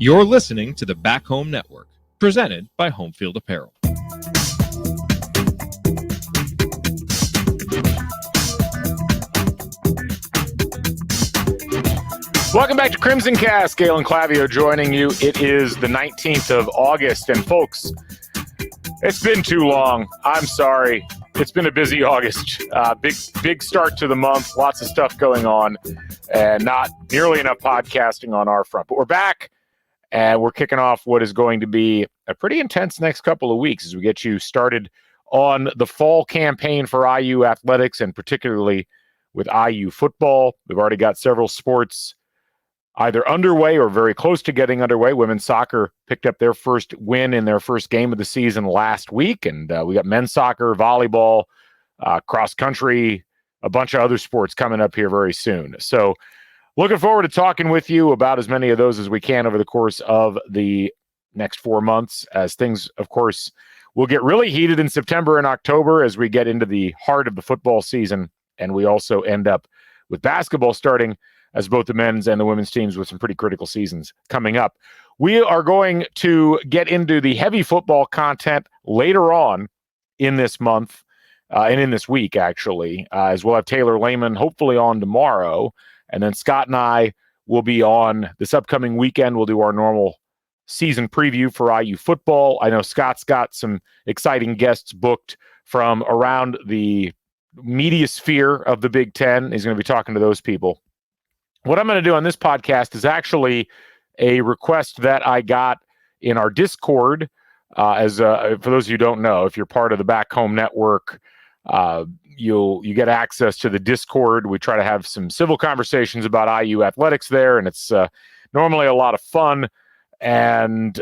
You're listening to the Back Home Network, presented by HomeField Apparel. Welcome back to CrimsonCast. Galen Clavio joining you. It is the 19th of August, and folks, it's been too long. I'm sorry. It's been a busy August. Big start to the month. Lots of stuff going on, and not nearly enough podcasting on our front. But we're back, and we're kicking off what is going to be a pretty intense next couple of weeks as we get you started on the fall campaign for IU athletics, and particularly with IU football. We've already got several sports either underway or very close to getting underway. Women's soccer picked up their first win in their first game of the season last week, and we got men's soccer, volleyball, cross country, a bunch of other sports coming up here very soon. So looking forward to talking with you about as many of those as we can over the course of the next 4 months, as things, of course, will get really heated in September and October as we get into the heart of the football season, and we also end up with basketball starting as both the men's and the women's teams with some pretty critical seasons coming up. We are going to get into the heavy football content later on in this month and in this week, actually, as we'll have Taylor Lehman hopefully on tomorrow. And then Scott and I will be on this upcoming weekend. We'll do our normal season preview for IU football. I know Scott's got some exciting guests booked from around the media sphere of the Big Ten. He's going to be talking to those people. What I'm going to do on this podcast is actually a request that I got in our Discord. For those of you who don't know, if you're part of the Back Home Network, you get access to the Discord. We try to have some civil conversations about IU athletics there, and it's normally a lot of fun. And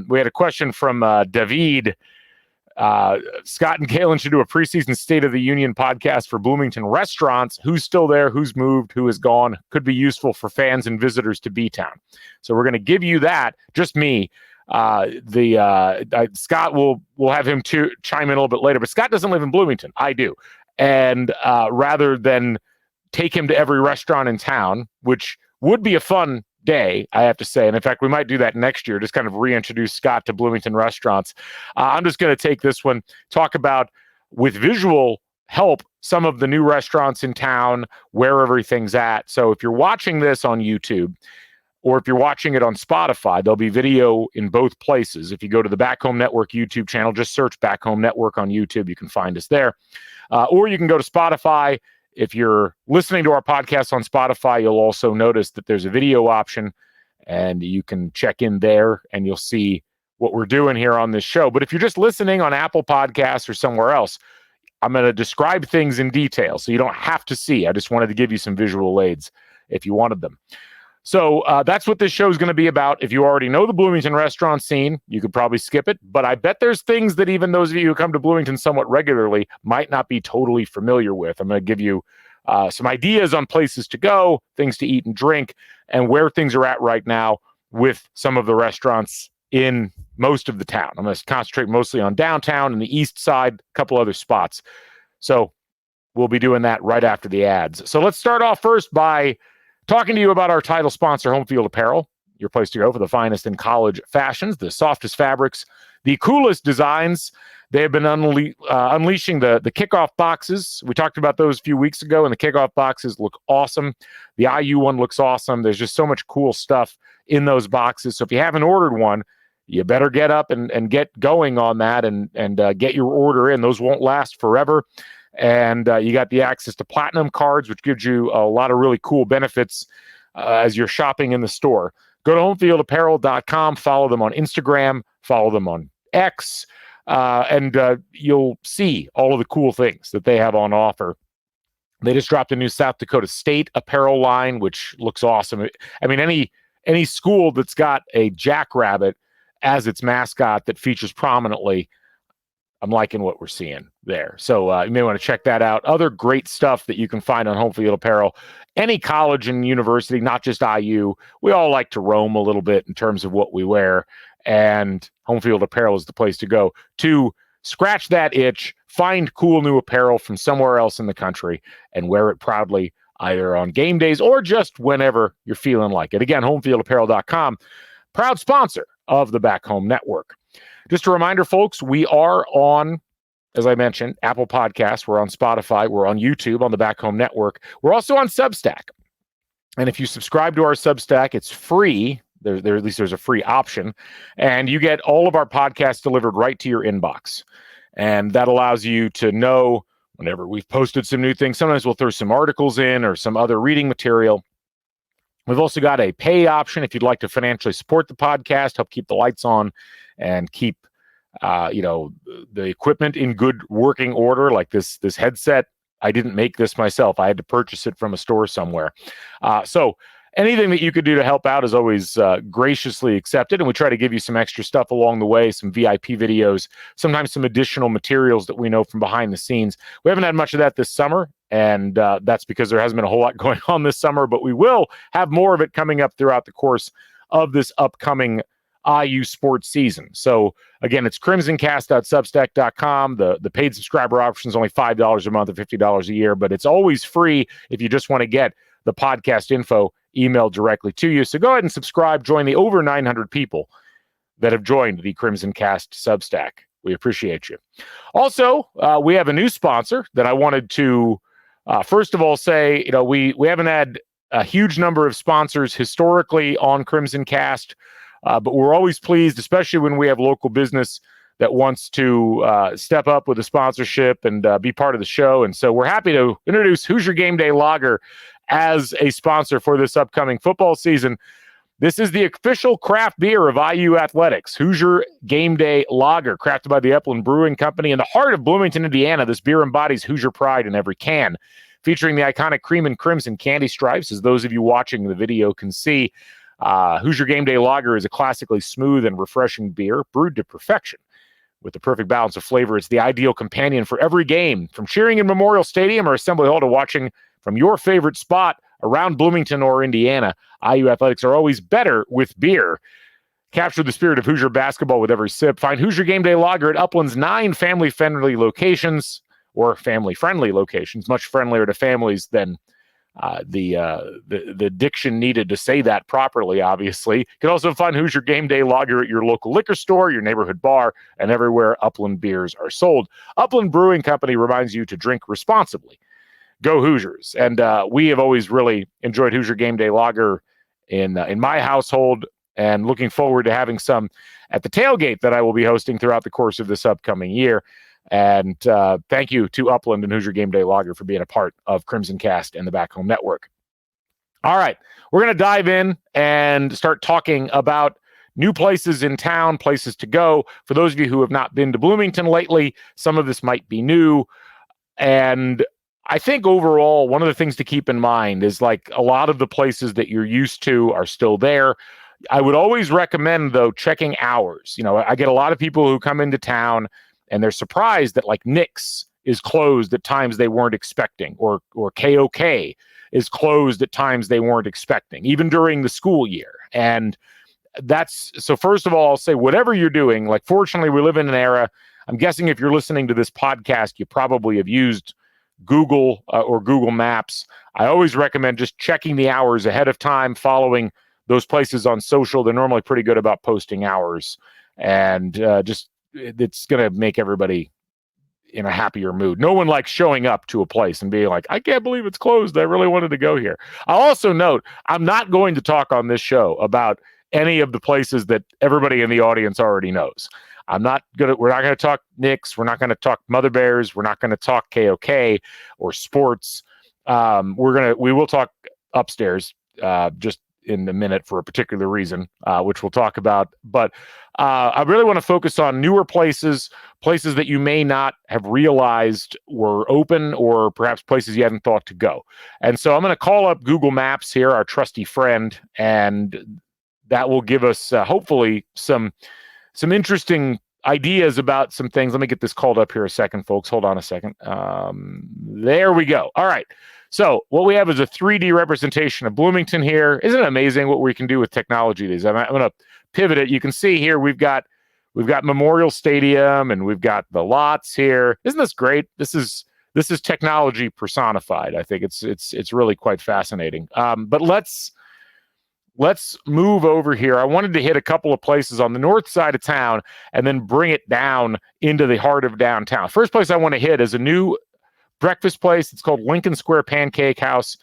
we had a question from David. Scott and Galen should do a preseason State of the Union podcast for Bloomington restaurants. Who's still there? Who's moved? Who is gone? Could be useful for fans and visitors to B-Town. So we're going to give you that. Just me. Scott will have him chime in a little bit later, but Scott doesn't live in Bloomington. I do. And rather than take him to every restaurant in town, which would be a fun day, I have to say, and in fact, we might do that next year, just kind of reintroduce Scott to Bloomington restaurants. I'm just going to take this one, talk about, with visual help, some of the new restaurants in town, where everything's at. So if you're watching this on YouTube, or if you're watching it on Spotify, there'll be video in both places. If you go to the Back Home Network YouTube channel, just search Back Home Network on YouTube. You can find us there. Or you can go to Spotify. If you're listening to our podcast on Spotify, you'll also notice that there's a video option, and you can check in there, and you'll see what we're doing here on this show. But if you're just listening on Apple Podcasts or somewhere else, I'm going to describe things in detail, so you don't have to see. I just wanted to give you some visual aids if you wanted them. So that's what this show is going to be about. If you already know the Bloomington restaurant scene, you could probably skip it. But I bet there's things that even those of you who come to Bloomington somewhat regularly might not be totally familiar with. I'm going to give you some ideas on places to go, things to eat and drink, and where things are at right now with some of the restaurants in most of the town. I'm going to concentrate mostly on downtown and the east side, a couple other spots. So we'll be doing that right after the ads. So let's start off first by talking to you about our title sponsor, HomeField Apparel, your place to go for the finest in college fashions, the softest fabrics, the coolest designs. They have been unleashing the kickoff boxes. We talked about those a few weeks ago, and the kickoff boxes look awesome. The IU one looks awesome. There's just so much cool stuff in those boxes. So if you haven't ordered one, you better get up and get going on that and get your order in. Those won't last forever. And you got the access to platinum cards, which gives you a lot of really cool benefits as you're shopping in the store. Go to homefieldapparel.com, follow them on Instagram, follow them on X, and you'll see all of the cool things that they have on offer. They just dropped a new South Dakota State apparel line, which looks awesome. I mean, any school that's got a jackrabbit as its mascot that features prominently, I'm liking what we're seeing there. So you may want to check that out. Other great stuff that you can find on HomeField Apparel. Any college and university, not just IU, we all like to roam a little bit in terms of what we wear. And HomeField Apparel is the place to go to scratch that itch, find cool new apparel from somewhere else in the country, and wear it proudly either on game days or just whenever you're feeling like it. Again, homefieldapparel.com. proud sponsor of the Back Home Network. Just a reminder, folks, we are on, as I mentioned, Apple Podcasts. We're on Spotify. We're on YouTube on the Back Home Network. We're also on Substack. And if you subscribe to our Substack, it's free. At least there's a free option. And you get all of our podcasts delivered right to your inbox. And that allows you to know whenever we've posted some new things. Sometimes we'll throw some articles in or some other reading material. We've also got a pay option if you'd like to financially support the podcast, help keep the lights on, and keep the equipment in good working order. Like this headset, I didn't make this myself. I had to purchase it from a store somewhere. So anything that you could do to help out is always graciously accepted. And we try to give you some extra stuff along the way, some VIP videos, sometimes some additional materials that we know from behind the scenes. We haven't had much of that this summer, and that's because there hasn't been a whole lot going on this summer, but we will have more of it coming up throughout the course of this upcoming IU sports season. So again, it's CrimsonCast.substack.com. The paid subscriber option is only $5 a month or $50 a year, but it's always free if you just want to get the podcast info emailed directly to you. So go ahead and subscribe. Join the over 900 people that have joined the Crimson Cast Substack. We appreciate you. Also, we have a new sponsor that I wanted to, first of all, say, we haven't had a huge number of sponsors historically on Crimson Cast. But we're always pleased, especially when we have local business that wants to step up with a sponsorship and be part of the show. And so we're happy to introduce Hoosier Gameday Lager as a sponsor for this upcoming football season. This is the official craft beer of IU Athletics, Hoosier Gameday Lager, crafted by the Upland Brewing Company in the heart of Bloomington, Indiana. This beer embodies Hoosier pride in every can, featuring the iconic cream and crimson candy stripes, as those of you watching the video can see. Hoosier Gameday Lager is a classically smooth and refreshing beer brewed to perfection. With the perfect balance of flavor, it's the ideal companion for every game, from cheering in Memorial Stadium or Assembly Hall to watching from your favorite spot around Bloomington or Indiana. IU Athletics are always better with beer. Capture the spirit of Hoosier basketball with every sip. Find Hoosier Gameday Lager at Upland's 9 family-friendly locations, or family-friendly locations, much friendlier to families than the diction needed to say that properly, obviously. You can also find Hoosier Gameday Lager at your local liquor store, your neighborhood bar, and everywhere Upland beers are sold. Upland Brewing Company reminds you to drink responsibly. Go Hoosiers. And we have always really enjoyed Hoosier Gameday Lager in my household, and looking forward to having some at the tailgate that I will be hosting throughout the course of this upcoming year. And thank you to Upland and Hoosier Gameday Lager for being a part of Crimson Cast and the Back Home Network. All right, we're going to dive in and start talking about new places in town, places to go. For those of you who have not been to Bloomington lately, some of this might be new. And I think overall, one of the things to keep in mind is, like, a lot of the places that you're used to are still there. I would always recommend, though, checking hours. I get a lot of people who come into town and they're surprised that, like, Nick's is closed at times they weren't expecting, or KOK is closed at times they weren't expecting, even during the school year. And so first of all, I'll say, whatever you're doing, like, fortunately, we live in an era, I'm guessing if you're listening to this podcast, you probably have used Google or Google Maps. I always recommend just checking the hours ahead of time, following those places on social. They're normally pretty good about posting hours, and it's going to make everybody in a happier mood. No one likes showing up to a place and being like, I can't believe it's closed. I really wanted to go here. I'll also note, I'm not going to talk on this show about any of the places that everybody in the audience already knows. We're not going to talk Knicks. We're not going to talk Mother Bears. We're not going to talk KOK or sports. We will talk upstairs just in a minute for a particular reason, which we'll talk about. But I really want to focus on newer places that you may not have realized were open, or perhaps places you hadn't thought to go. And so I'm going to call up Google Maps here, our trusty friend, and that will give us hopefully some interesting ideas about some things. Let me get this called up here a second, folks. Hold on a second. There we go. All right. So what we have is a 3D representation of Bloomington here. Isn't it amazing what we can do with technology these days? I'm going to pivot it. You can see here we've got Memorial Stadium, and we've got the lots here. Isn't this great? This is technology personified. I think it's really quite fascinating. But let's let's move over here. I wanted to hit a couple of places on the north side of town and then bring it down into the heart of downtown. First place I want to hit is a new breakfast place. It's called Lincoln Square Pancake House.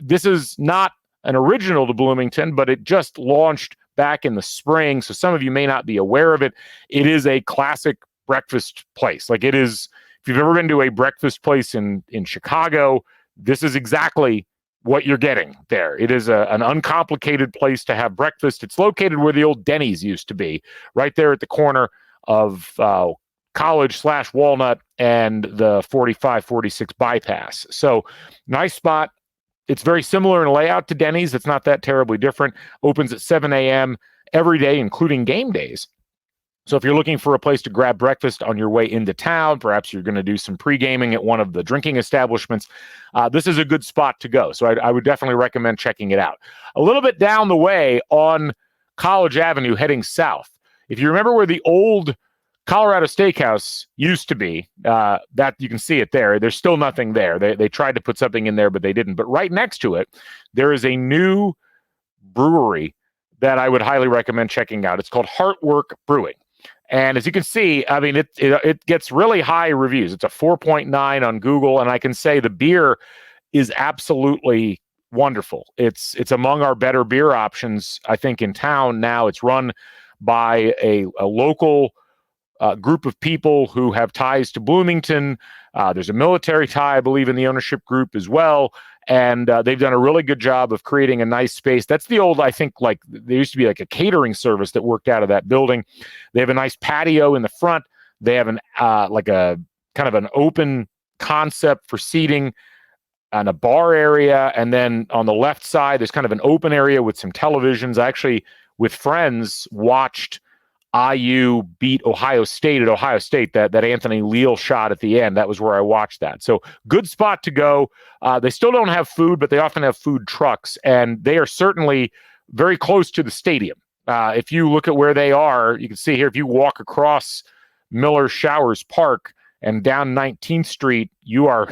This is not an original to Bloomington, but it just launched back in the spring, so some of you may not be aware of it. It is a classic breakfast place. Like, it is, if you've ever been to a breakfast place in Chicago, this is exactly what you're getting there. It is an uncomplicated place to have breakfast. It's located where the old Denny's used to be, right there at the corner of College/Walnut and the 45-46 bypass. So nice spot. It's very similar in layout to Denny's. It's not that terribly different. Opens at 7 a.m. every day, including game days. So if you're looking for a place to grab breakfast on your way into town, perhaps you're going to do some pre-gaming at one of the drinking establishments, this is a good spot to go. So I would definitely recommend checking it out. A little bit down the way on College Avenue heading south, if you remember where the old Colorado Steakhouse used to be, that you can see it there. There's still nothing there. They tried to put something in there, but they didn't. But right next to it, there is a new brewery that I would highly recommend checking out. It's called Heartwork Brewing. And as you can see, I mean, it gets really high reviews. It's a 4.9 on Google, and I can say the beer is absolutely wonderful. It's among our better beer options, I think, in town now. It's run by a local group of people who have ties to Bloomington. There's a military tie, I believe, in the ownership group as well. And they've done a really good job of creating a nice space. That's the old, I think, like there used to be like a catering service that worked out of that building. They have a nice patio in the front. They have an like a kind of an open concept for seating and a bar area. And then on the left side, there's kind of an open area with some televisions. I actually, with friends, watched IU beat Ohio State at Ohio State, that Anthony Leal shot at the end. That was where I watched that. So good spot to go. They still don't have food, but they often have food trucks, and they are certainly very close to the stadium. If you look at where they are, you can see here, if you walk across Miller Showers Park and down 19th Street, you are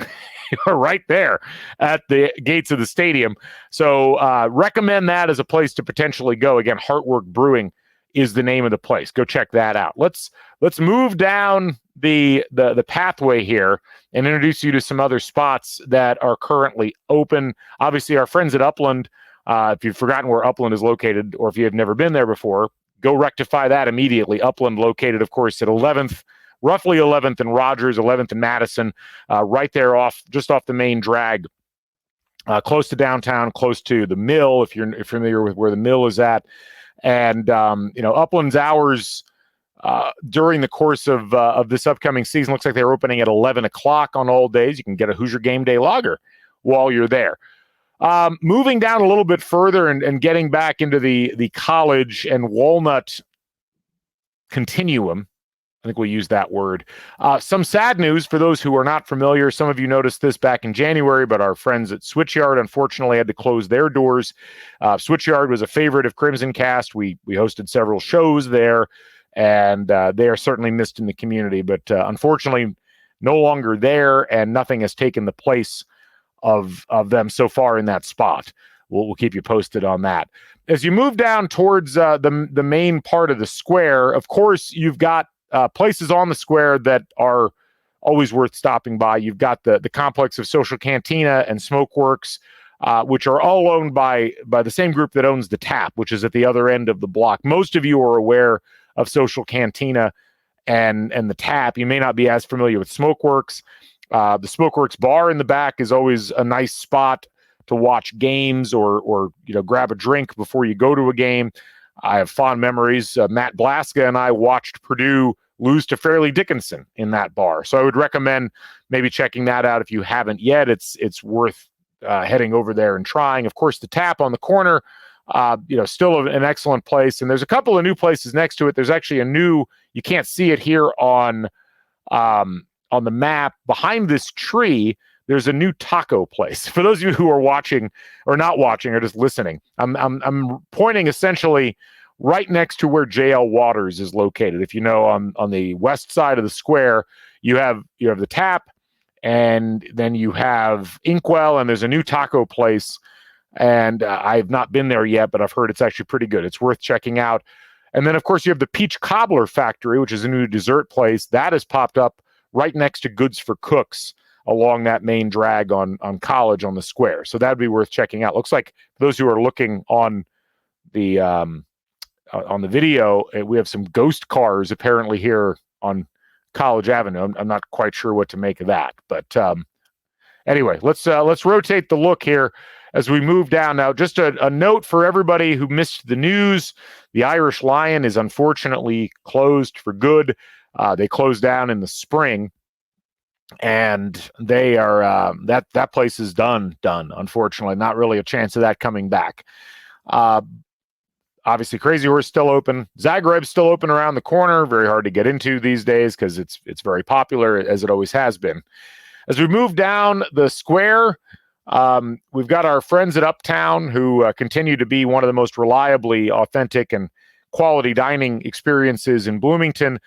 right there at the gates of the stadium. So recommend that as a place to potentially go. Again, Heartwork Brewing is the name of the place. Go check that out. Let's move down the pathway here and introduce you to some other spots that are currently open. Obviously, our friends at Upland, if you've forgotten where Upland is located, or if you have never been there before, go rectify that immediately. Upland located, of course, at 11th, roughly 11th and Rogers, 11th and Madison, right there just off the main drag, close to downtown, close to the mill, if you're familiar with where the mill is at. And, Upland's hours during the course of this upcoming season looks like they're opening at 11 o'clock on all days. You can get a Hoosier Gameday lager while you're there. Moving down a little bit further and getting back into the College and Walnut continuum, I think we'll use that word. Some sad news for those who are not familiar. Some of you noticed this back in January, but our friends at Switchyard unfortunately had to close their doors. Switchyard was a favorite of CrimsonCast. We hosted several shows there, and they are certainly missed in the community, but unfortunately no longer there, and nothing has taken the place of them so far in that spot. We'll keep you posted on that. As you move down towards the main part of the square, of course, you've got places on the square that are always worth stopping by. You've got the complex of Social Cantina and Smokeworks, which are all owned by the same group that owns the Tap, which is at the other end of the block. Most of you are aware of Social Cantina and the Tap. You may not be as familiar with Smokeworks. The Smokeworks bar in the back is always a nice spot to watch games or grab a drink before you go to a game. I have fond memories. Matt Blaska and I watched Purdue lose to Fairleigh Dickinson in that bar. So I would recommend maybe checking that out if you haven't yet. It's worth heading over there and trying. Of course, the Tap on the corner, still an excellent place. And there's a couple of new places next to it. There's actually a new, you can't see it here on the map, behind this tree. There's a new taco place. For those of you who are watching or not watching or just listening, I'm pointing essentially right next to where JL Waters is located. If you know, on the west side of the square, you have the Tap, and then you have Inkwell, and there's a new taco place And I've not been there yet, but I've heard it's actually pretty good. It's worth checking out. And then, of course, you have the Peach Cobbler Factory, which is a new dessert place. That has popped up right next to Goods for Cooks along that main drag on College on the square. So that'd be worth checking out. Looks like those who are looking on the video, we have some ghost cars apparently here on College Avenue. I'm not quite sure what to make of that, but anyway, let's rotate the look here as we move down. Now, just a note for everybody who missed the news: the Irish Lion is unfortunately closed for good. They closed down in the spring, and they are that place is done. Unfortunately, not really a chance of that coming back. Obviously, Crazy Horse still open. Zagreb's still open around the corner. Very hard to get into these days because it's very popular, as it always has been. As we move down the square, we've got our friends at Uptown who continue to be one of the most reliably authentic and quality dining experiences in Bloomington.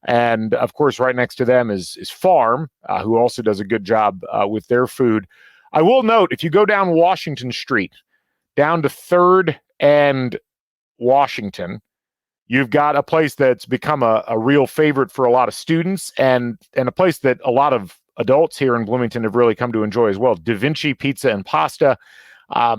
And of course, right next to them is Farm, who also does a good job with their food. I will note, if you go down Washington Street, down to 3rd and Washington, you've got a place that's become a real favorite for a lot of students, and a place that a lot of adults here in Bloomington have really come to enjoy as well. Da Vinci Pizza and Pasta. I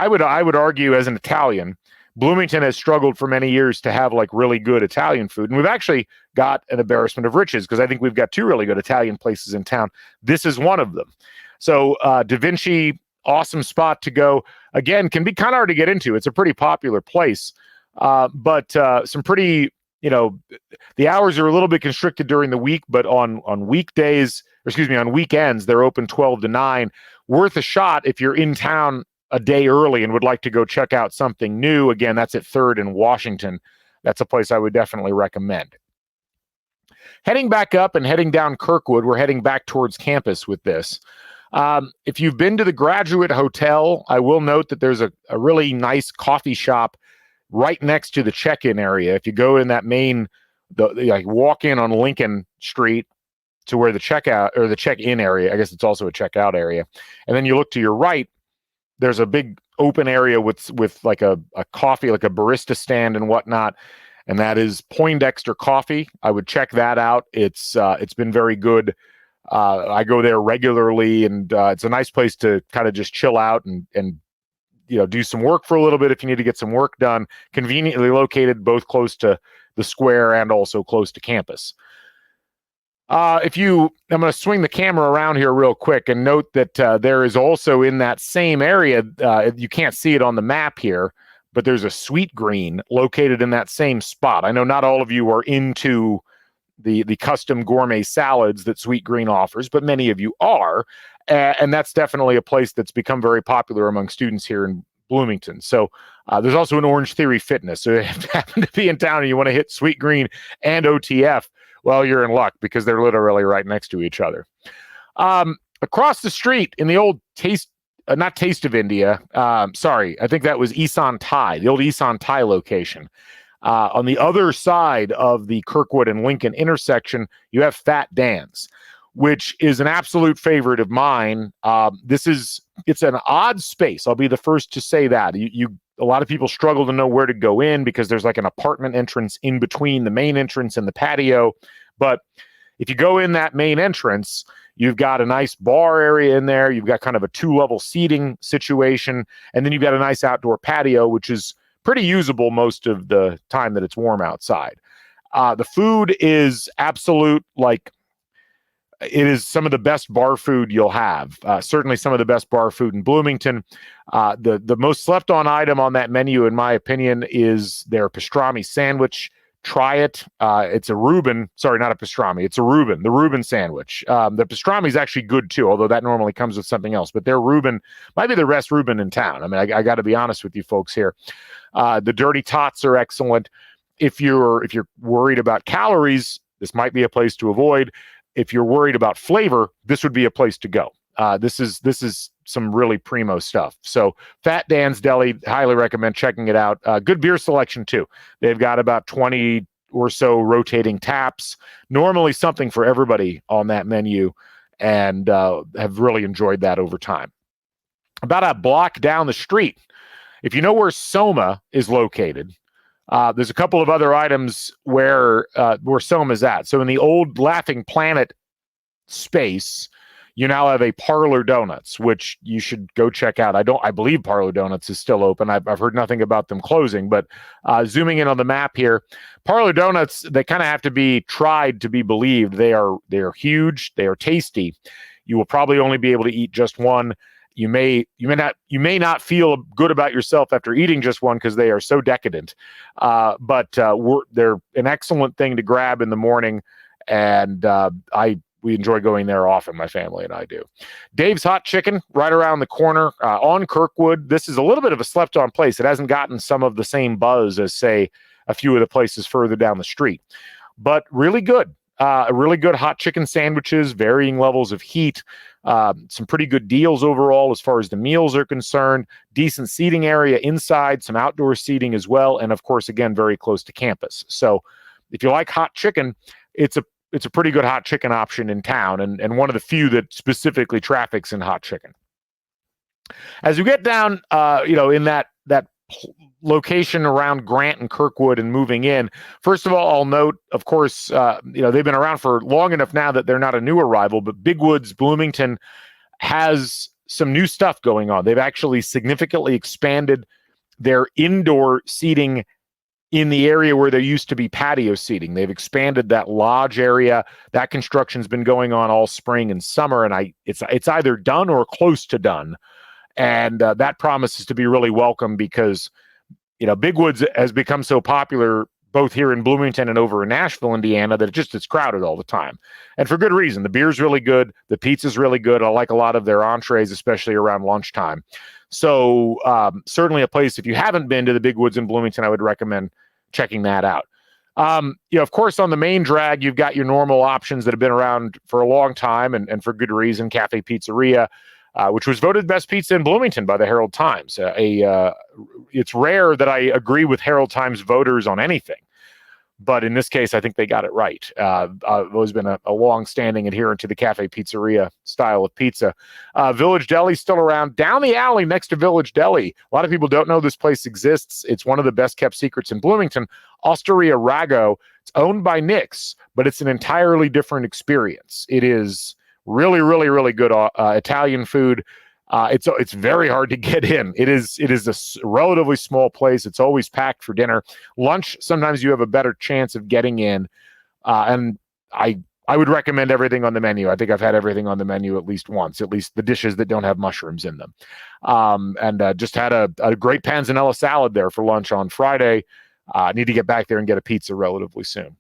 would argue, as an Italian, Bloomington has struggled for many years to have like really good Italian food. And we've actually got an embarrassment of riches because I think we've got 2 really good Italian places in town. This is one of them. So Da Vinci, awesome spot to go. Again, can be kind of hard to get into. It's a pretty popular place, but some pretty, the hours are a little bit constricted during the week, but on weekdays, on weekends, they're open 12 to 9. Worth a shot if you're in town a day early and would like to go check out something new. Again, that's at 3rd and Washington. That's a place I would definitely recommend. Heading back up and heading down Kirkwood, we're heading back towards campus with this. If you've been to the Graduate Hotel, I will note that there's a really nice coffee shop right next to the check-in area. If you go in that main, walk in on Lincoln Street to where the checkout or the check-in area, I guess it's also a checkout area, and then you look to your right, there's a big open area with like a coffee, like a barista stand and whatnot, and that is Poindexter Coffee. I would check that out. It's been very good. I go there regularly, and it's a nice place to kind of just chill out and do some work for a little bit if you need to get some work done. Conveniently located, both close to the square and also close to campus. I'm going to swing the camera around here real quick and note that there is also in that same area, you can't see it on the map here, but there's a Sweet Green located in that same spot. I know not all of you are into the custom gourmet salads that Sweet Green offers, but many of you are. And that's definitely a place that's become very popular among students here in Bloomington. So there's also an Orange Theory Fitness. So if you happen to be in town and you want to hit Sweet Green and OTF, well, you're in luck because they're literally right next to each other. Across the street in the old not Taste of India, sorry, I think that was Isan Thai, the old Isan Thai location. On the other side of the Kirkwood and Lincoln intersection, you have Fat Dan's, which is an absolute favorite of mine. It's an odd space. I'll be the first to say that. A lot of people struggle to know where to go in because there's like an apartment entrance in between the main entrance and the patio. But if you go in that main entrance, you've got a nice bar area in there. You've got kind of a 2-level seating situation. And then you've got a nice outdoor patio, which is pretty usable most of the time that it's warm outside. The food is absolute, it is some of the best bar food you'll have. Certainly some of the best bar food in Bloomington. The most slept on item on that menu, in my opinion, is their pastrami sandwich. Try it. It's a Reuben. Sorry, not a pastrami. It's a Reuben. The Reuben sandwich. The pastrami is actually good too, although that normally comes with something else. But their Reuben might be the best Reuben in town. I mean, I got to be honest with you folks here. The dirty tots are excellent. If you're worried about calories, this might be a place to avoid. If you're worried about flavor, this would be a place to go. This is some really primo stuff. So Fat Dan's Deli, highly recommend checking it out. Good beer selection too. They've got about 20 or so rotating taps, normally something for everybody on that menu, and have really enjoyed that over time. about a block down the street. If you know where Soma is located, there's a couple of other items where Soma is at. So in the old Laughing Planet space, you now have a Parlor Donuts, which you should go check out. I believe Parlor Donuts is still open. I've heard nothing about them closing, but zooming in on the map here, Parlor Donuts, they kind of have to be tried to be believed. They are huge. They are tasty. You will probably only be able to eat just one. You may not feel good about yourself after eating just one because they are so decadent. But they're an excellent thing to grab in the morning, and we enjoy going there often, my family and I do. Dave's Hot Chicken, right around the corner on Kirkwood. This is a little bit of a slept-on place. It hasn't gotten some of the same buzz as, say, a few of the places further down the street. But really good. Really good hot chicken sandwiches, varying levels of heat, some pretty good deals overall as far as the meals are concerned, decent seating area inside, some outdoor seating as well, and of course, again, very close to campus. So if you like hot chicken, it's a pretty good hot chicken option in town, and one of the few that specifically traffics in hot chicken. As you get down, in that location around Grant and Kirkwood and moving in, first of all, I'll note, of course, they've been around for long enough now that they're not a new arrival, but Big Woods Bloomington has some new stuff going on. They've actually significantly expanded their indoor seating in the area where there used to be patio seating. They've expanded that lodge area. That construction's been going on all spring and summer, and it's either done or close to done. And that promises to be really welcome because, Big Woods has become so popular both here in Bloomington and over in Nashville, Indiana, that it's crowded all the time. And for good reason. The beer's really good. The pizza's really good. I like a lot of their entrees, especially around lunchtime. So certainly a place, if you haven't been to the Big Woods in Bloomington, I would recommend checking that out. Of course, on the main drag, you've got your normal options that have been around for a long time and for good reason. Cafe Pizzeria, which was voted best pizza in Bloomington by the Herald Times. It's rare that I agree with Herald Times voters on anything, but in this case, I think they got it right. I've always been a long-standing adherent to the Cafe Pizzeria style of pizza. Village Deli's still around. Down the alley next to Village Deli, a lot of people don't know this place exists. It's one of the best-kept secrets in Bloomington. Osteria Rago. It's owned by Nick's, but it's an entirely different experience. It is really, really, really good Italian food. It's very hard to get in. It is a relatively small place. It's always packed for dinner. Lunch, sometimes you have a better chance of getting in. And I would recommend everything on the menu. I think I've had everything on the menu at least once, at least the dishes that don't have mushrooms in them. And just had a great panzanella salad there for lunch on Friday. I need to get back there and get a pizza relatively soon.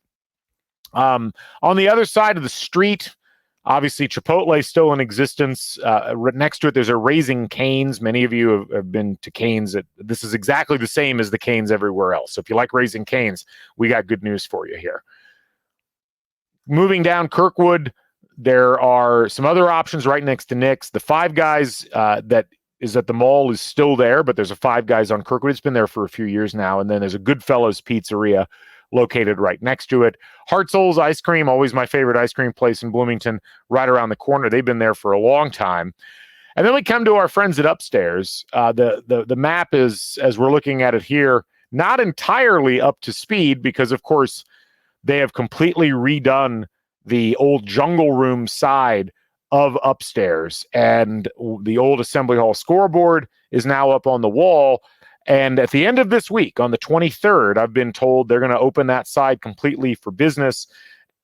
On the other side of the street, obviously, Chipotle is still in existence. Right next to it, there's a Raising Cane's. Many of you have been to Cane's. This is exactly the same as the Cane's everywhere else. So if you like Raising Cane's, we got good news for you here. Moving down Kirkwood, there are some other options right next to Nick's. The Five Guys that is at the mall is still there, but there's a Five Guys on Kirkwood. It's been there for a few years now. And then there's a Goodfellas Pizzeria located right next to it. Hartzell's Ice Cream, always my favorite ice cream place in Bloomington, right around the corner. They've been there for a long time. And then we come to our friends at Upstairs. The map is, as we're looking at it here, not entirely up to speed because, of course, they have completely redone the old Jungle Room side of Upstairs. And the old Assembly Hall scoreboard is now up on the wall. And at the end of this week, on the 23rd, I've been told they're going to open that side completely for business.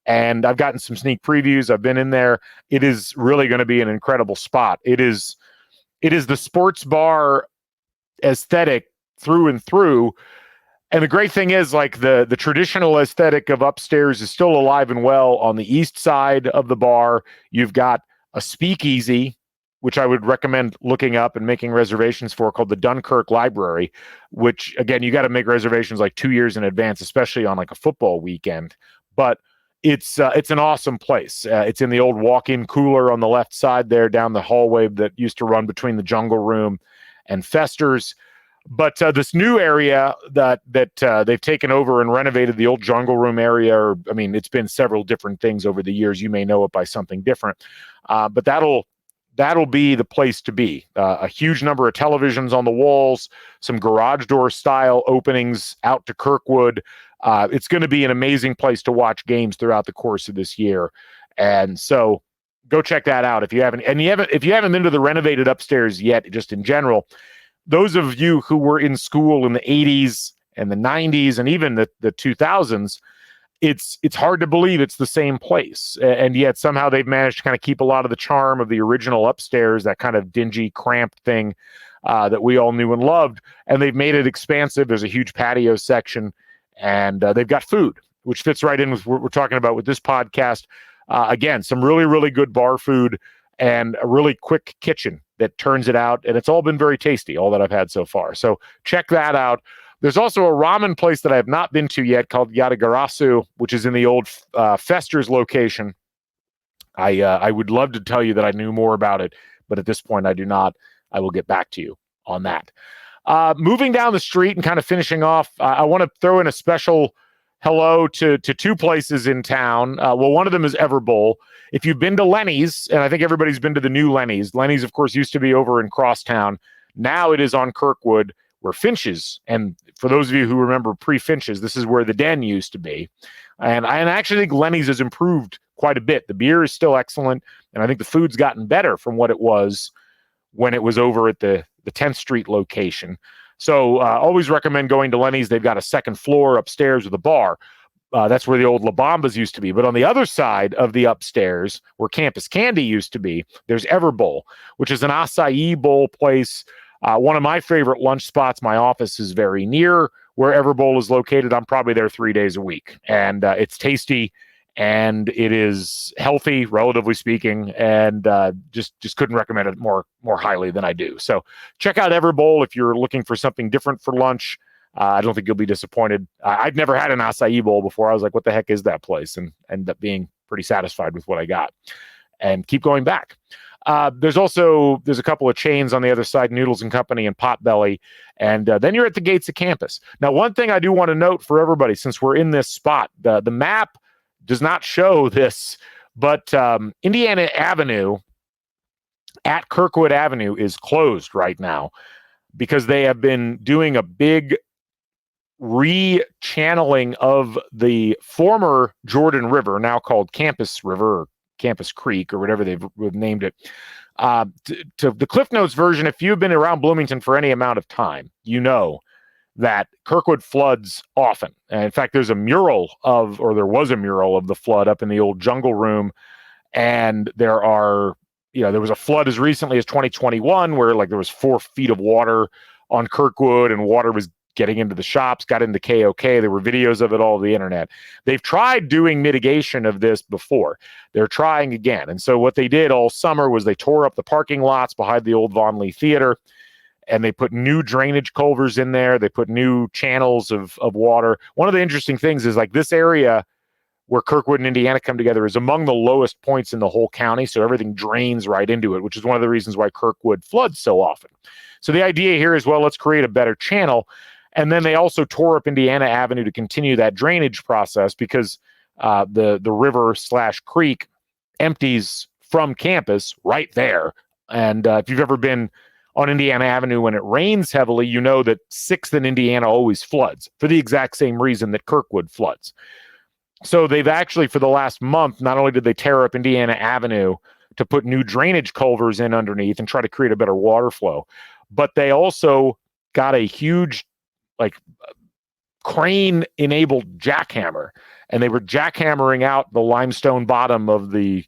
And I've gotten some sneak previews. I've been in there. It is really going to be an incredible spot. It is the sports bar aesthetic through and through. And the great thing is, like, the traditional aesthetic of Upstairs is still alive and well on the east side of the bar. You've got a speakeasy, which I would recommend looking up and making reservations for, called the Dunkirk Library, which, again, you got to make reservations like 2 years in advance, especially on like a football weekend. But it's an awesome place. It's in the old walk-in cooler on the left side there down the hallway that used to run between the Jungle Room and Fester's. But this new area that they've taken over and renovated the old Jungle Room area, it's been several different things over the years. You may know it by something different. But that'll that'll be the place to be. A huge number of televisions on the walls, some garage door style openings out to Kirkwood. It's going to be an amazing place to watch games throughout the course of this year. And so go check that out if you haven't. And if you haven't been to the renovated upstairs yet, just in general, those of you who were in school in the 80s and the 90s and even the 2000s, it's hard to believe it's the same place. And yet somehow they've managed to kind of keep a lot of the charm of the original upstairs, that kind of dingy, cramped thing that we all knew and loved. And they've made it expansive. There's a huge patio section, and they've got food, which fits right in with what we're talking about with this podcast. Again, some really, really good bar food and a really quick kitchen that turns it out. And it's all been very tasty, all that I've had so far. So check that out. There's also a ramen place that I have not been to yet called Yadagarasu, which is in the old Fester's location. I would love to tell you that I knew more about it, but at this point I do not. I will get back to you on that. Moving down the street and kind of finishing off, I want to throw in a special hello to two places in town. Well, one of them is Everbowl. If you've been to Lenny's, and I think everybody's been to the new Lenny's. Lenny's, of course, used to be over in Crosstown. Now it is on Kirkwood, where Finch's, and for those of you who remember pre-Finch's, this is where the Den used to be. And I actually think Lenny's has improved quite a bit. The beer is still excellent, and I think the food's gotten better from what it was when it was over at the 10th Street location. So always recommend going to Lenny's. They've got a second floor upstairs with a bar. That's where the old La Bambas used to be. But on the other side of the upstairs, where Campus Candy used to be, there's Everbowl, which is an acai bowl place. One of my favorite lunch spots. My office is very near where Everbowl is located. I'm probably there 3 days a week. And it's tasty, and it is healthy, relatively speaking, and just couldn't recommend it more highly than I do. So check out Everbowl if you're looking for something different for lunch. I don't think you'll be disappointed. I'd never had an acai bowl before. I was like, what the heck is that place? And ended up being pretty satisfied with what I got and keep going back. There's a couple of chains on the other side, Noodles and Company and Potbelly. And then you're at the gates of campus. Now, one thing I do want to note for everybody, since we're in this spot, the map does not show this, but Indiana Avenue at Kirkwood Avenue is closed right now because they have been doing a big re-channeling of the former Jordan River, now called Campus River or Campus Creek or whatever they've named it, to the Cliff Notes version. If you've been around Bloomington for any amount of time, you know that Kirkwood floods often. And in fact, there was a mural of the flood up in the old jungle room. And there was a flood as recently as 2021 where there was 4 feet of water on Kirkwood, and water was getting into the shops, got into KOK. There were videos of it all over the internet. They've tried doing mitigation of this before. They're trying again. And so what they did all summer was they tore up the parking lots behind the old Von Lee Theater, and they put new drainage culverts in there. They put new channels of water. One of the interesting things is this area where Kirkwood and Indiana come together is among the lowest points in the whole county. So everything drains right into it, which is one of the reasons why Kirkwood floods so often. So the idea here is, well, let's create a better channel. And then they also tore up Indiana Avenue to continue that drainage process because the river/creek empties from campus right there. And if you've ever been on Indiana Avenue when it rains heavily, you know that 6th and Indiana always floods for the exact same reason that Kirkwood floods. So they've actually, for the last month, not only did they tear up Indiana Avenue to put new drainage culverts in underneath and try to create a better water flow, but they also got a huge crane-enabled jackhammer, and they were jackhammering out the limestone bottom of the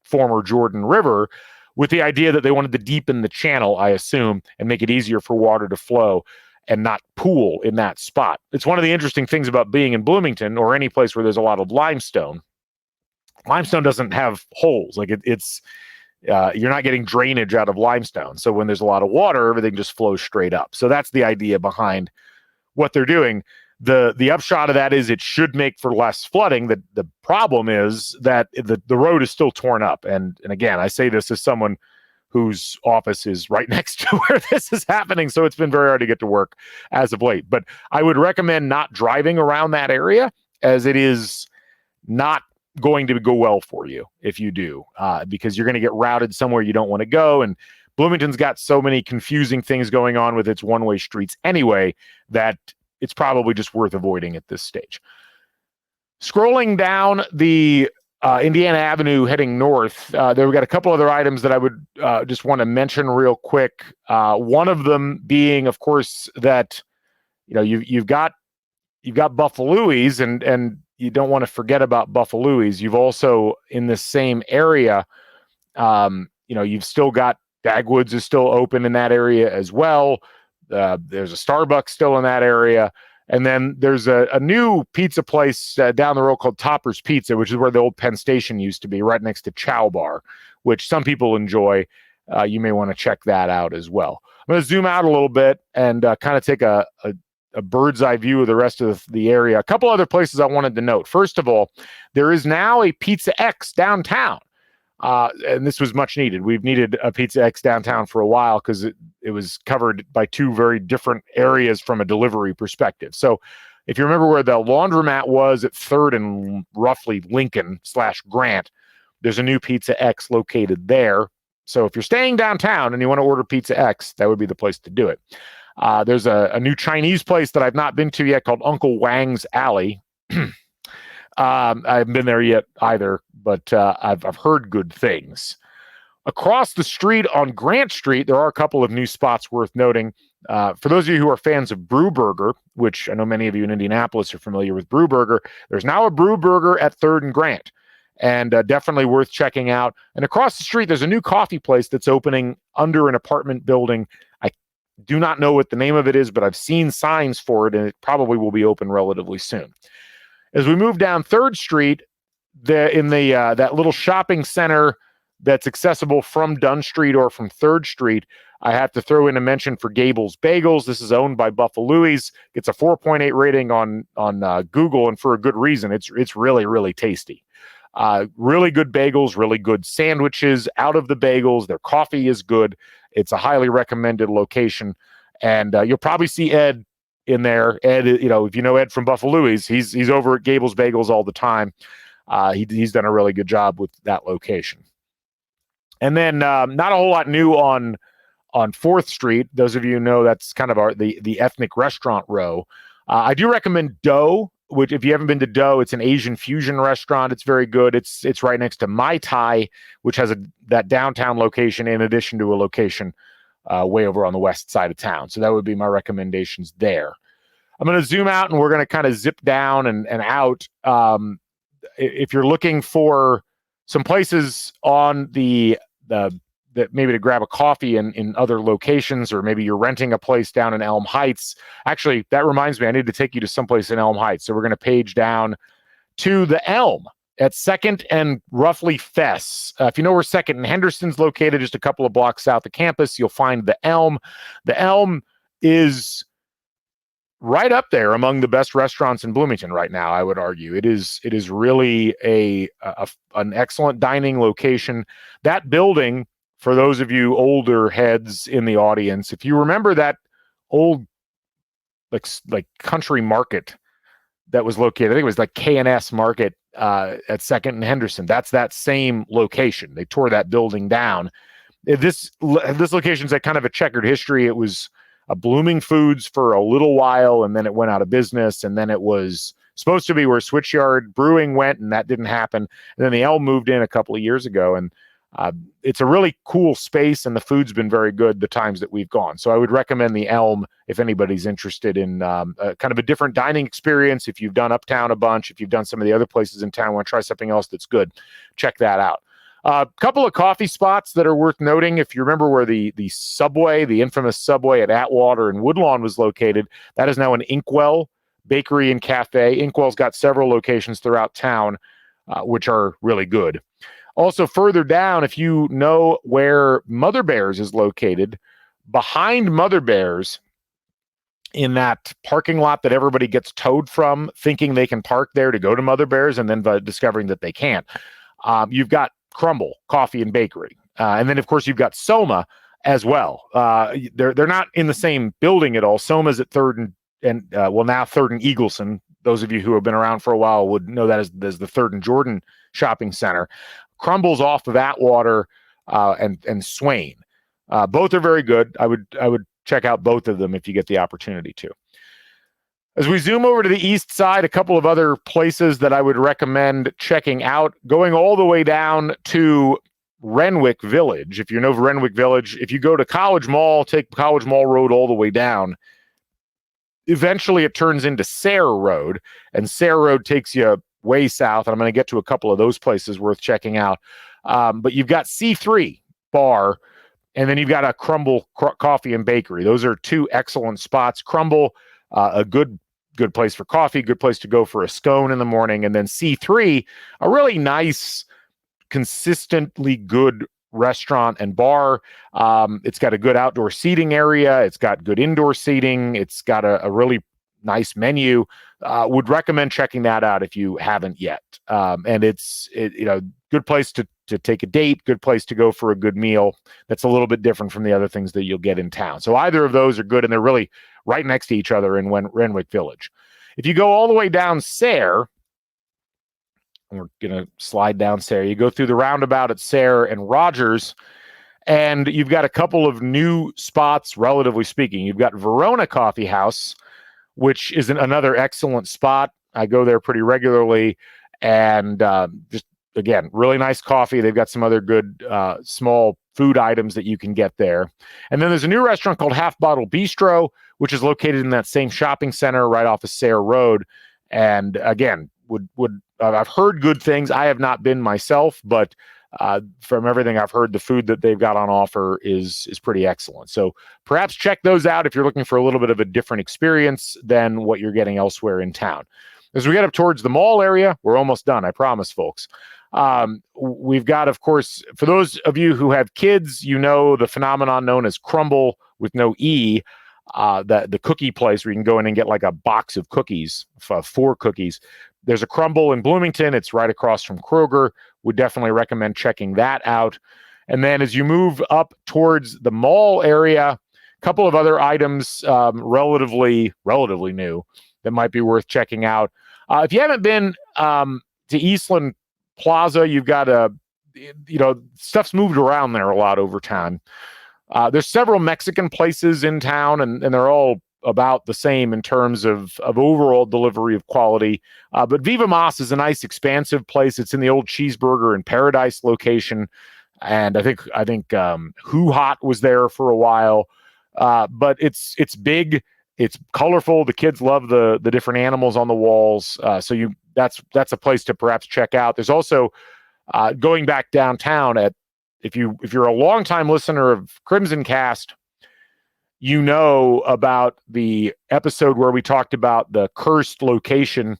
former Jordan River with the idea that they wanted to deepen the channel, I assume, and make it easier for water to flow and not pool in that spot. It's one of the interesting things about being in Bloomington or any place where there's a lot of limestone. Limestone doesn't have holes. You're not getting drainage out of limestone. So when there's a lot of water, everything just flows straight up. So that's the idea behind what they're doing. The upshot of that is it should make for less flooding. The problem is that the road is still torn up. And again, I say this as someone whose office is right next to where this is happening. So it's been very hard to get to work as of late. But I would recommend not driving around that area, as it is not going to go well for you if you do, because you're going to get routed somewhere you don't want to go. And Bloomington's got so many confusing things going on with its one-way streets anyway that it's probably just worth avoiding at this stage. Scrolling down the Indiana Avenue heading north, there we got a couple other items that I would just want to mention real quick. One of them being, of course, that you've got Buffalo's, and you don't want to forget about Buffalo's. You've also, in this same area, you've still got Dagwoods is still open in that area as well. There's a Starbucks still in that area. And then there's a new pizza place down the road called Topper's Pizza, which is where the old Penn Station used to be, right next to Chow Bar, which some people enjoy. You may want to check that out as well. I'm going to zoom out a little bit and kind of take a bird's eye view of the rest of the area. A couple other places I wanted to note. First of all, there is now a Pizza X downtown. And this was much needed. We've needed a Pizza X downtown for a while because it was covered by two very different areas from a delivery perspective. So if you remember where the laundromat was at 3rd and roughly Lincoln/Grant, there's a new Pizza X located there. So if you're staying downtown and you want to order Pizza X, that would be the place to do it. There's a new Chinese place that I've not been to yet called Uncle Wang's Alley. I haven't been there yet either, but I've heard good things. Across the street on Grant Street, there are a couple of new spots worth noting. For those of you who are fans of Brew Burger, which I know many of you in Indianapolis are familiar with Brew Burger, there's now a Brew Burger at 3rd and Grant, and definitely worth checking out. And across the street, there's a new coffee place that's opening under an apartment building. I do not know what the name of it is, but I've seen signs for it, and it probably will be open relatively soon. As we move down 3rd Street, that little shopping center that's accessible from Dunn Street or from 3rd Street, I have to throw in a mention for Gable's Bagels. This is owned by Buffalo's. It's a 4.8 rating on Google, and for a good reason. It's really, really tasty. Really good bagels, really good sandwiches out of the bagels. Their coffee is good. It's a highly recommended location, and you'll probably see Ed in there. Ed, if you know Ed from Buffalo's, he's over at Gable's Bagels all the time. He's done a really good job with that location. And then not a whole lot new on 4th Street. Those of you who know that's kind of the ethnic restaurant row. I do recommend Dough, which if you haven't been to Dough, it's an Asian fusion restaurant. It's very good. It's right next to Mai Tai, which has that downtown location in addition to a location way over on the west side of town. So that would be my recommendations there. I'm going to zoom out and we're going to kind of zip down and out. If you're looking for some places on that maybe to grab a coffee in other locations, or maybe you're renting a place down in Elm Heights. Actually, that reminds me, I need to take you to someplace in Elm Heights. So we're going to page down to the Elm at 2nd and roughly Fess. If you know where 2nd and Henderson's located, just a couple of blocks south of campus, you'll find the Elm. The Elm is right up there among the best restaurants in Bloomington right now, I would argue. It is really an excellent dining location. That building, for those of you older heads in the audience, if you remember that old like country market that was located, I think it was like K&S Market at 2nd and Henderson. That's that same location. They tore that building down. This location's at kind of a checkered history. It was a Blooming Foods for a little while, and then it went out of business, and then it was supposed to be where Switchyard Brewing went, and that didn't happen. And then the Elm moved in a couple of years ago, and it's a really cool space, and the food's been very good the times that we've gone. So I would recommend the Elm if anybody's interested in kind of a different dining experience. If you've done Uptown a bunch, if you've done some of the other places in town, want to try something else that's good, check that out. A couple of coffee spots that are worth noting. If you remember where the Subway, the infamous Subway at Atwater and Woodlawn was located, that is now an Inkwell Bakery and Cafe. Inkwell's got several locations throughout town, which are really good. Also, further down, if you know where Mother Bear's is located, behind Mother Bear's, in that parking lot that everybody gets towed from, thinking they can park there to go to Mother Bear's, and then discovering that they can't, you've got Crumble Coffee and Bakery. And then, of course, you've got Soma as well. They're not in the same building at all. Soma's at 3rd and now 3rd and Eagleson. those of you who have been around for a while would know that as the Third and Jordan shopping center. Crumbles off of Atwater and Swain. Both are very good. I would check out both of them if you get the opportunity to. As we zoom over to the east side, a couple of other places that I would recommend checking out, going all the way down to Renwick Village. If you know Renwick Village, if you go to College Mall, take College Mall Road all the way down, eventually it turns into Sayre Road, and Sayre Road takes you way south, and I'm going to get to a couple of those places worth checking out. But you've got C3 Bar, and then you've got a Crumble Coffee and Bakery. Those are two excellent spots. Crumble, a good place for coffee, good place to go for a scone in the morning. And then C3, a really nice, consistently good restaurant and bar. It's got a good outdoor seating area. It's got good indoor seating. It's got a really nice menu. Would recommend checking that out if you haven't yet. And it's good place to take a date, good place to go for a good meal. That's a little bit different from the other things that you'll get in town. So either of those are good, and they're really right next to each other in Renwick Village. If you go all the way down Sayre, we're going to slide down Sayre. You go through the roundabout at Sayre and Rogers, and you've got a couple of new spots, relatively speaking. You've got Verona Coffee House, which is another excellent spot. I go there pretty regularly, and just, again, really nice coffee. They've got some other good small food items that you can get there. And then there's a new restaurant called Half Bottle Bistro, which is located in that same shopping center right off of Sayre Road. And again, I've heard good things. I have not been myself, but from everything I've heard, the food that they've got on offer is pretty excellent. So perhaps check those out if you're looking for a little bit of a different experience than what you're getting elsewhere in town. As we get up towards the mall area, we're almost done, I promise, folks. We've got, of course, for those of you who have kids, you know the phenomenon known as Crumble with no E, the cookie place where you can go in and get like a box of cookies, 4 cookies. There's a Crumble in Bloomington. It's right across from Kroger. Would definitely recommend checking that out. And then as you move up towards the mall area, a couple of other items relatively new that might be worth checking out. If you haven't been to Eastland Plaza, you've got stuff's moved around there a lot over time. There's several Mexican places in town, and they're all about the same in terms of overall delivery of quality. But Viva Mas is a nice, expansive place. It's in the old Cheeseburger in Paradise location. And I think Who Hot was there for a while. But it's big, it's colorful. The kids love the different animals on the walls. So that's a place to perhaps check out. There's also going back downtown if you're a longtime listener of CrimsonCast, you know about the episode where we talked about the cursed location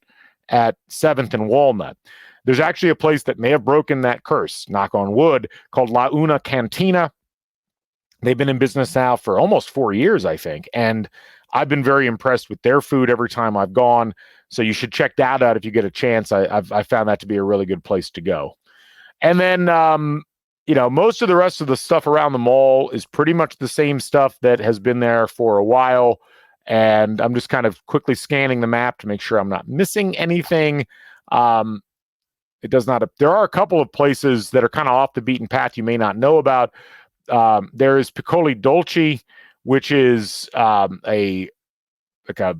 at 7th and Walnut. There's actually a place that may have broken that curse, knock on wood, called La Una Cantina. They've been in business now for almost 4 years, I think, and I've been very impressed with their food every time I've gone. So you should check that out if you get a chance. I found that to be a really good place to go. And then most of the rest of the stuff around the mall is pretty much the same stuff that has been there for a while. And I'm just kind of quickly scanning the map to make sure I'm not missing anything. It does not. There are a couple of places that are kind of off the beaten path you may not know about. There is Piccoli Dolci, which is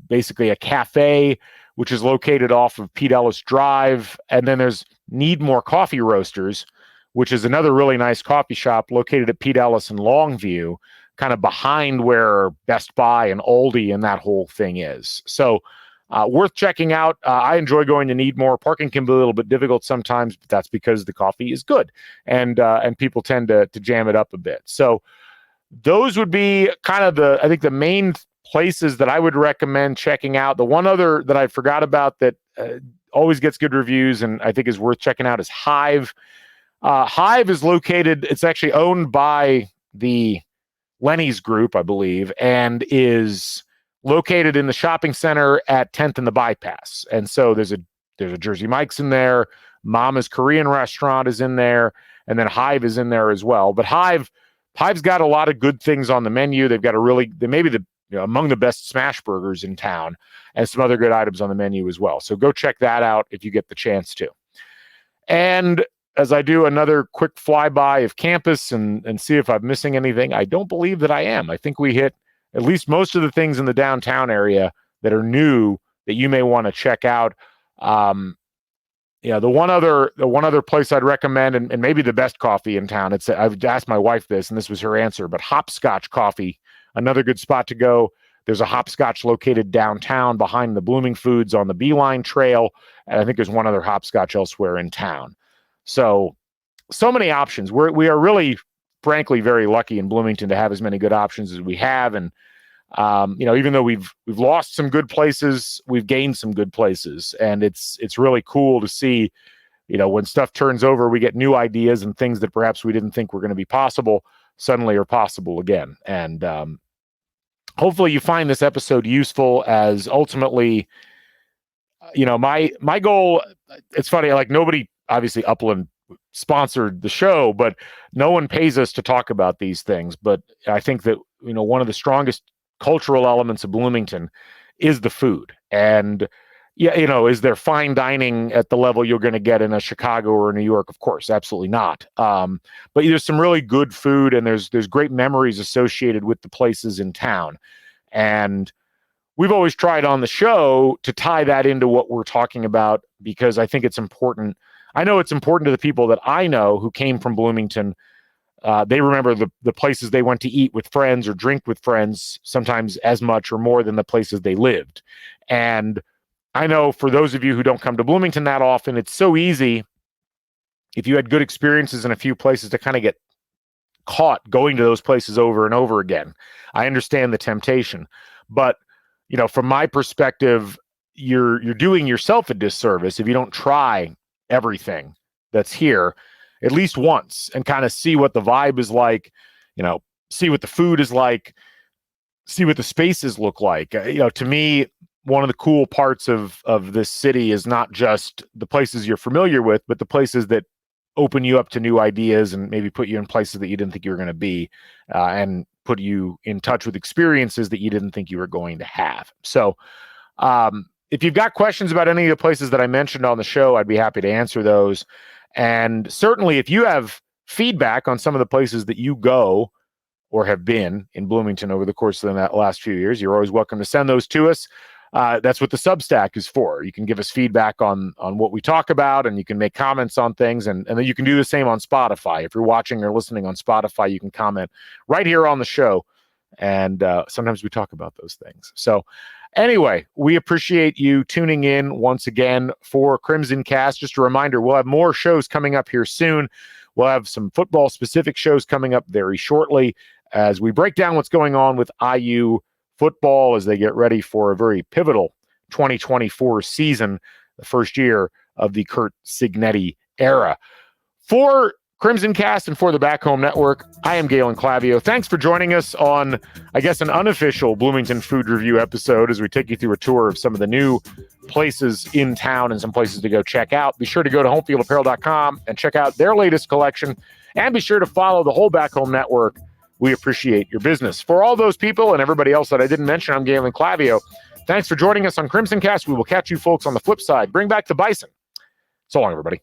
basically a cafe, which is located off of Pete Ellis Drive. And then there's Need More Coffee Roasters, which is another really nice coffee shop located at Pete Ellis in Longview, kind of behind where Best Buy and Aldi and that whole thing is. So worth checking out. I enjoy going to Need More. Parking can be a little bit difficult sometimes, but that's because the coffee is good and people tend to jam it up a bit. So those would be kind of the main places that I would recommend checking out. The one other that I forgot about that always gets good reviews and I think is worth checking out is Hive. Hive is located, it's actually owned by the Lenny's Group, I believe, and is located in the shopping center at 10th and the Bypass. And so there's a Jersey Mike's in there, Mama's Korean restaurant is in there, and then Hive is in there as well. But Hive, Hive's got a lot of good things on the menu. They've got they may be among the best smash burgers in town, and some other good items on the menu as well. So go check that out if you get the chance to. And as I do another quick flyby of campus and see if I'm missing anything, I don't believe that I am. I think we hit at least most of the things in the downtown area that are new that you may want to check out. The one other place I'd recommend, and maybe the best coffee in town, I've asked my wife this, and this was her answer, but Hopscotch Coffee, another good spot to go. There's a Hopscotch located downtown behind the Blooming Foods on the Beeline Trail, and I think there's one other Hopscotch elsewhere in town. So many options. We are really, frankly, very lucky in Bloomington to have as many good options as we have, and even though we've lost some good places, we've gained some good places, and it's really cool to see, when stuff turns over, we get new ideas and things that perhaps we didn't think were going to be possible suddenly are possible again. And hopefully you find this episode useful, as ultimately, my goal. It's funny, like nobody, obviously Upland sponsored the show, but no one pays us to talk about these things. But I think that one of the strongest cultural elements of Bloomington is the food. And is there fine dining at the level you're going to get in a Chicago or New York? Of course, absolutely not. But there's some really good food, and there's great memories associated with the places in town. And we've always tried on the show to tie that into what we're talking about, because I think it's important. I know it's important to the people that I know who came from Bloomington. They remember the places they went to eat with friends or drink with friends, sometimes as much or more than the places they lived. And I know for those of you who don't come to Bloomington that often, it's so easy, if you had good experiences in a few places, to kind of get caught going to those places over and over again. I understand the temptation, but from my perspective, you're doing yourself a disservice if you don't try everything that's here at least once and kind of see what the vibe is like, see what the food is like, see what the spaces look like. To me, one of the cool parts of this city is not just the places you're familiar with, but the places that open you up to new ideas and maybe put you in places that you didn't think you were going to be, and put you in touch with experiences that you didn't think you were going to have. So if you've got questions about any of the places that I mentioned on the show, I'd be happy to answer those. And certainly if you have feedback on some of the places that you go or have been in Bloomington over the course of the last few years, you're always welcome to send those to us. That's what the Substack is for. You can give us feedback on what we talk about, and you can make comments on things, and then you can do the same on Spotify. If you're watching or listening on Spotify, you can comment right here on the show, and sometimes we talk about those things. So anyway, we appreciate you tuning in once again for CrimsonCast. Just a reminder, we'll have more shows coming up here soon. We'll have some football-specific shows coming up very shortly as we break down what's going on with IU football as they get ready for a very pivotal 2024 season, the first year of the Curt Cignetti era. For CrimsonCast and for the Back Home Network, I am Galen Clavio. Thanks for joining us on, I guess, an unofficial Bloomington Food Review episode as we take you through a tour of some of the new places in town and some places to go check out. Be sure to go to HomeFieldApparel.com and check out their latest collection, and be sure to follow the whole Back Home Network. We appreciate your business. For all those people and everybody else that I didn't mention, I'm Galen Clavio. Thanks for joining us on CrimsonCast. We will catch you folks on the flip side. Bring back the bison. So long, everybody.